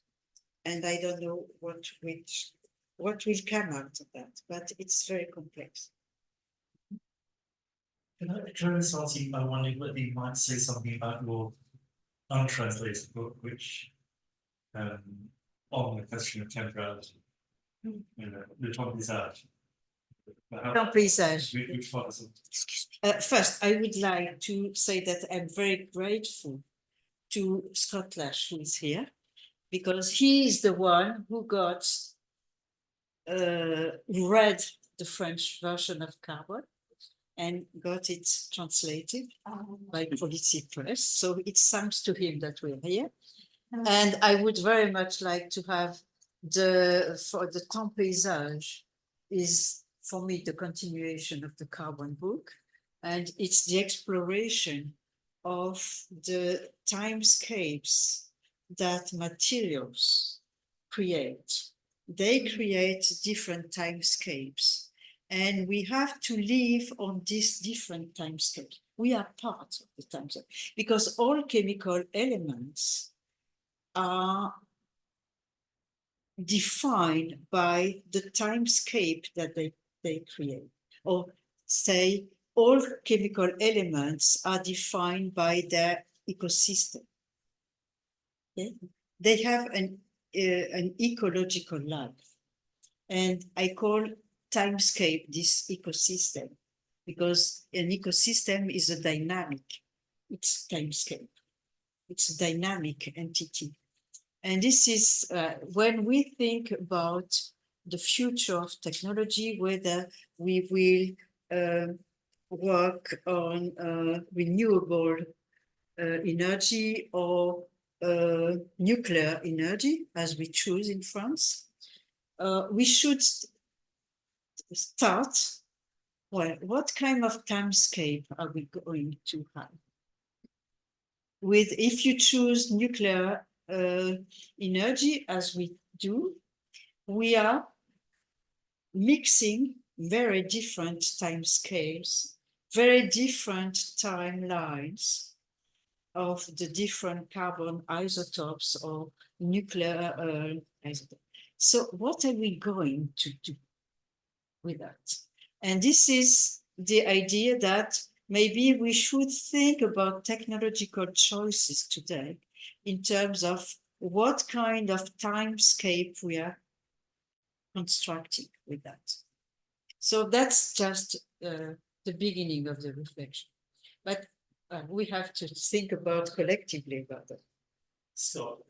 and I don't know what will come out of that, but it's very complex. Can I just ask you, I wondered whether you might say something about your untranslated book, which on the question of temporality, you know, the top is out. Which one is it? First, I would like to say that I'm very grateful to Scott Lash, who is here, because he is the one who got read the French version of Carbon and got it translated by Polity Press. So it's thanks to him that we're here. And I would very much like to have for the Temps Paysage is for me the continuation of the Carbon book, and it's the exploration of the timescapes that materials create. They create different timescapes, and we have to live on these different timescapes. We are part of the timescape because all chemical elements are defined by the timescape that they create. Or say all chemical elements are defined by their ecosystem. Okay? They have an ecological life. And I call timescape this ecosystem because an ecosystem is a dynamic, it's timescape. It's a dynamic entity. And this is when we think about the future of technology, whether we will work on renewable energy or nuclear energy, as we choose in France, we should start, well, what kind of timescape are we going to have? If you choose nuclear energy, as we do, we are mixing very different timescales, very different timelines of the different carbon isotopes or nuclear isotopes. So what are we going to do with that? And this is the idea that maybe we should think about technological choices today in terms of what kind of timescape we are constructing with that. So that's just the beginning of the reflection. But we have to think about collectively about it. So,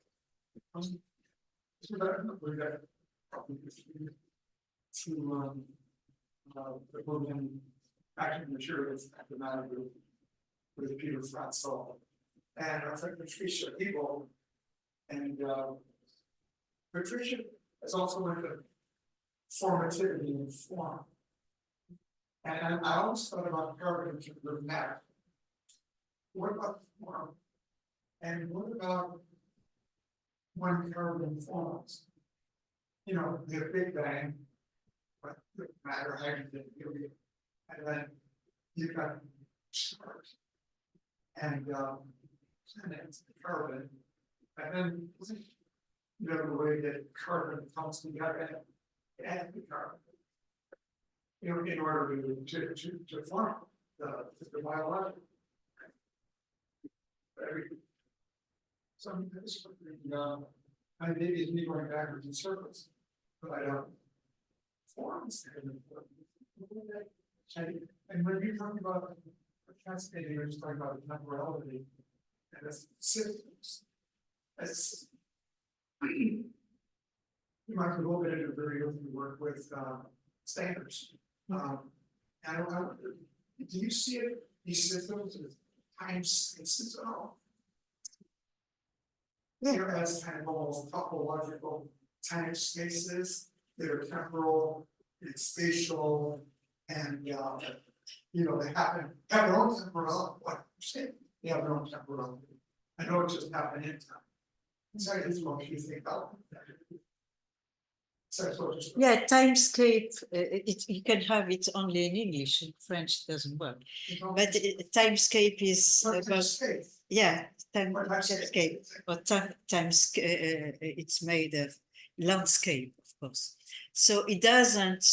the program action materials at the matter group with Peter Franzol. And I think Patricia Ebel and Patricia is also with the formativity and form. And I always thought about carbon in terms of matter. What about form? And what about when carbon forms? You know, the Big Bang, but the matter, hydrogen, helium, and then you got stars and planets, carbon, and then you know the way that carbon comes together and the carbon. You know, in order to form the biological. So this I maybe it's me going backwards in circles, but I don't forms. And when you're talking about fascinating, you're just talking about temporality and as systems. As you might a little bit into very open work with standards. And I wonder, do you see it, these systems as time spaces at all? There as kind of almost topological time spaces that are temporal, it's spatial, and you know they have their own temporal. What you say? They have their own temporal. I know it just happened in time. So I just want you to think about that. So just Yeah, timescape, you can have it only in English, in French it doesn't work. But timescape is about, space. yeah, Timescape. timescape, or it's made of landscape, of course. So it doesn't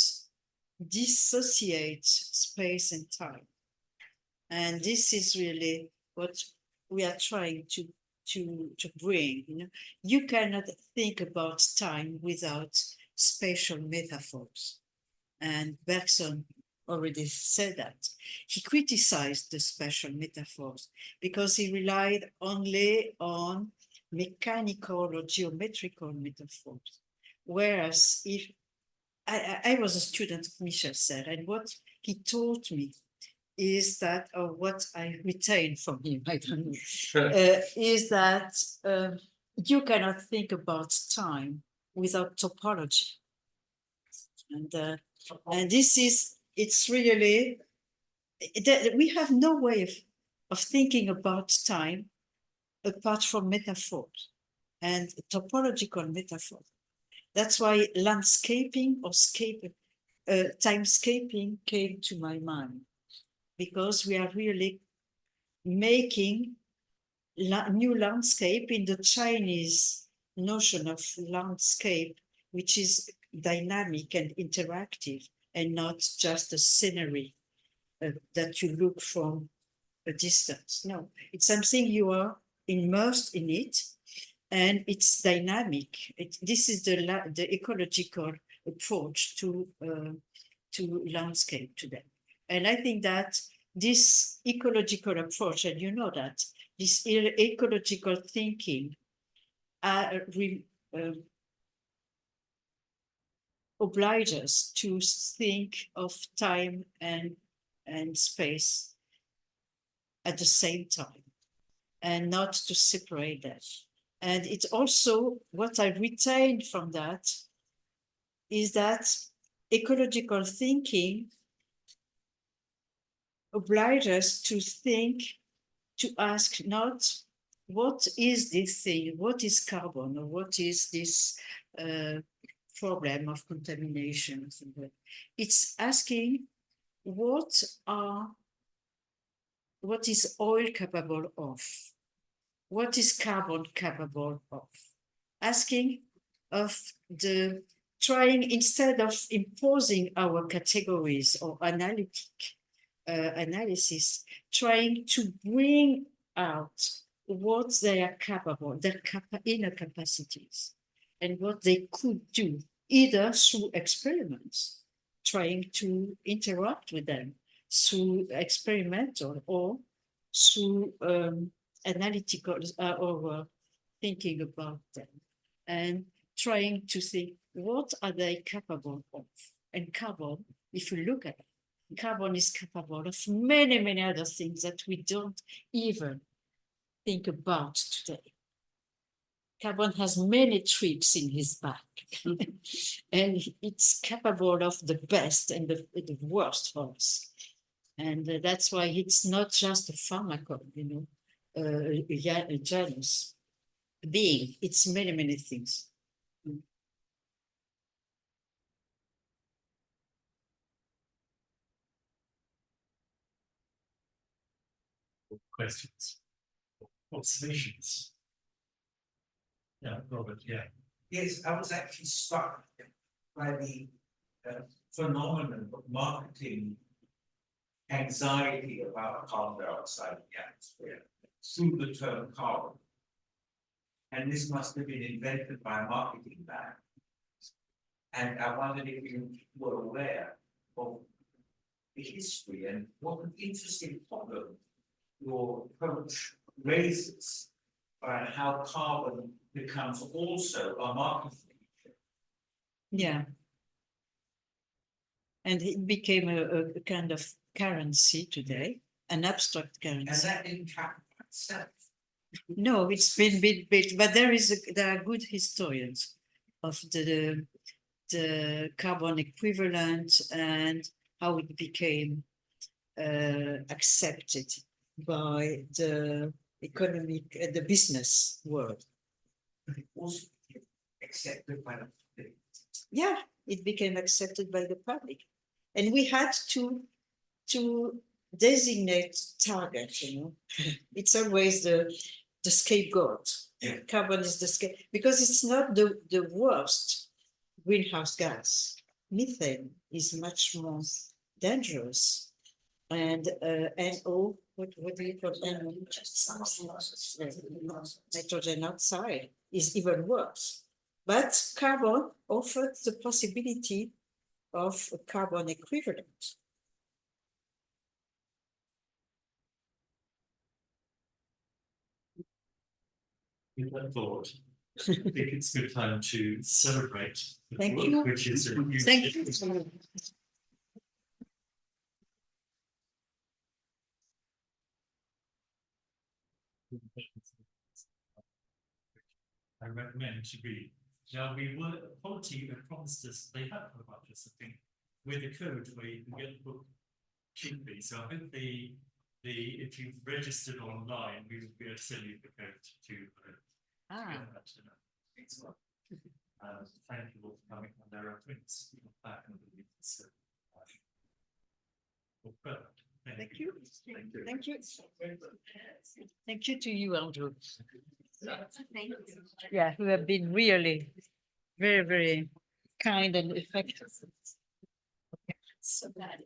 dissociate space and time. And this is really what we are trying to bring. You know, you cannot think about time without spatial metaphors. And Bergson already said that. He criticized the spatial metaphors because he relied only on mechanical or geometrical metaphors. Whereas if I was a student of Michel Serres, and what he taught me is that, or what I retained from him, I don't know, is that you cannot think about time without topology. And this is, it's really, we have no way of thinking about time apart from metaphors and topological metaphors. That's why landscaping or timescaping came to my mind, because we are really making new landscape in the Chinese notion of landscape, which is dynamic and interactive and not just a scenery that you look from a distance. No, it's something you are immersed in it, and it's dynamic. This is the ecological approach to landscape today. And I think that this ecological approach, and you know that, this ecological thinking oblige us to think of time and space at the same time, and not to separate that. And it's also what I retained from that is that ecological thinking obliges us to think, to ask not what is this thing, what is carbon, or what is this problem of contamination. It's asking what is oil capable of? What is carbon capable of? Asking of trying, instead of imposing our categories or analytic analysis, trying to bring out what they are capable, their inner capacities, and what they could do, either through experiments, trying to interact with them through experimental or through analytical or thinking about them, and trying to think what are they capable of. And carbon, if you look at it, carbon is capable of many, many other things that we don't even think about today. Carbon has many tricks in his back, and it's capable of the best and the worst for us. And that's why it's not just a pharmacon, a genus being, it's many, many things. Questions? Observations? Yeah, Robert, yeah. Yes, I was actually struck by the phenomenon of marketing anxiety about carbon dioxide in the atmosphere through the term carbon. And this must have been invented by a marketing man. And I wondered if you were aware of the history and what an interesting problem your approach raises by how carbon becomes also a market feature. Yeah. And it became a kind of currency today, an abstract currency. And that didn't happen by itself. No, it's been built, but there are good historians of the carbon equivalent and how it became accepted by the economic, the business world. But it was accepted by the public. Yeah, it became accepted by the public, and we had to designate target. It's always the scapegoat. Yeah. Carbon is the scapegoat because it's not the worst greenhouse gas. Methane is much more dangerous, and NO. What do you call NO? Nitrogen oxide is even worse. But carbon offered the possibility of a carbon equivalent. With that thought, I think it's a good time to celebrate the Thank book, you. which is a huge Thank you. I recommend to read. Now Polity promised us, they have provided us, I think, with a code where you can get the book cheaply. So I think if you've registered online, we will be able to send you the code to get that. Excellent. Thank you all for coming, and there are prints back underneath this. Thank you. Thank you. Thank you to you, Andrew. Thank you. Yeah, who have been really very, very kind and effective. So bad.